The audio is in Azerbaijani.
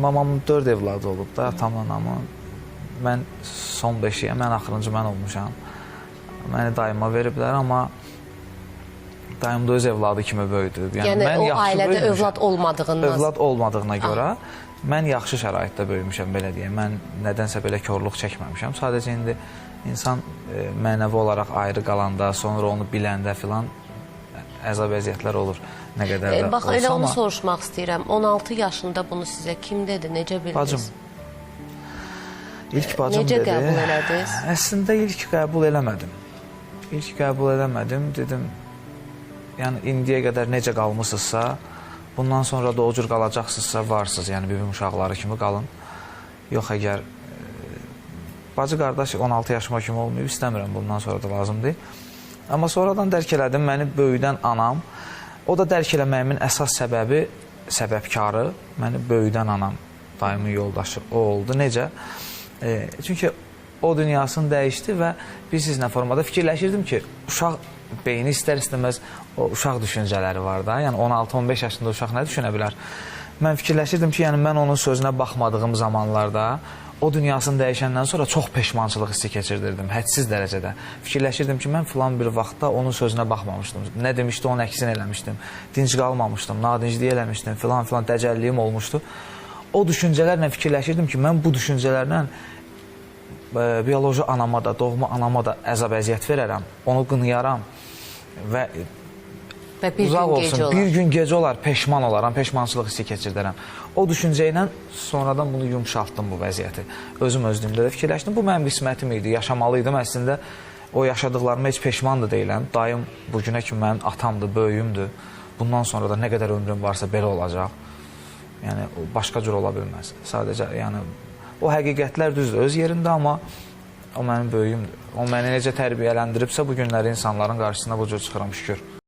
mamamın 4 evladı olub da, atamla anamın. Mən son 5-yəm, mən axırıncı mən olmuşam. Məni dayıma veriblər, amma dayım da öz evladı kimi böyüdüb. Yəni o ailədə övlad olmadığından. Övlad olmadığına görə mən yaxşı şəraitdə böyümüşəm, belə deyəm. Mən nədənsə belə korluq çəkməmişəm. Sadəcə indi insan mənəvi olaraq ayrı qalanda, sonra onu biləndə filan əzab əziyyətlər olur. Nə qədər də bax, olsa, elə onu amma soruşmaq istəyirəm. 16 yaşında bunu sizə kim dedi, necə bildiniz? bacım. İlk bacım Necə dedi. qəbul elədiniz? Əslində ilk qəbul eləmədim. İlk qəbul eləmədim. Dedim, yəni indiyə qədər necə qalmısınızsa, bundan sonra da o cür qalacaqsınızsa varsınız. Yəni bibim uşaqları kimi qalın. Yox, əgər bacı qardaş 16 yaşıma kimi olmayıb, istəmirəm, bundan sonra da lazımdır. Amma sonradan dərk elədim, məni böyüdən anam. O da dərk eləməyimin əsas səbəbi, səbəbkarı məni böyüdən anam, dayımın yoldaşı o oldu. Necə? Çünki o dünyasını dəyişdi və bilirsiniz nə formada fikirləşirdim ki, uşaq beyni istər-istəməz o uşaq düşüncələri var da. Yəni 16-15 yaşında uşaq nə düşünə bilər? Mən fikirləşirdim ki, yəni mən onun sözünə baxmadığım zamanlarda o dünyasını dəyişəndən sonra çox peşmançılıq hissi keçirdirdim, hədsiz dərəcədə. Fikirləşirdim ki, mən filan bir vaxtda onun sözünə baxmamışdım. Nə demişdi, onun əksini eləmişdim. Dinc qalmamışdım, nadincliyi eləmişdim, filan dəcəlliyim olmuşdu. O düşüncələrlə fikirləşirdim ki, mən bu düşüncələrlə bioloji anama da, doğma anama da əzab əziyyət verərəm, onu qınayaram və uzaq olsun, bir gün gecə olar, peşman olaram, peşmançılıq hissi keçirdərəm. O düşüncə ilə sonradan bunu yumşaltdım, bu vəziyyəti. Özüm özlüyümdə də fikirləşdim, bu mənim qismətim idi, yaşamalıydım. Əslində o yaşadıqlarıma heç peşman da deyiləm. Dayım bugünə kimi mənim atamdır, böyüyümdür. Bundan sonra da nə qədər ömrüm varsa belə olacaq. Yəni başqa cür ola bilməz. Sadəcə yəni o həqiqətlər düzdür öz yerində, amma o mənim böyüyümdür. O məni necə tərbiyələndiribsə bu günləri insanların qarşısına bu cür çıxıram, şükür.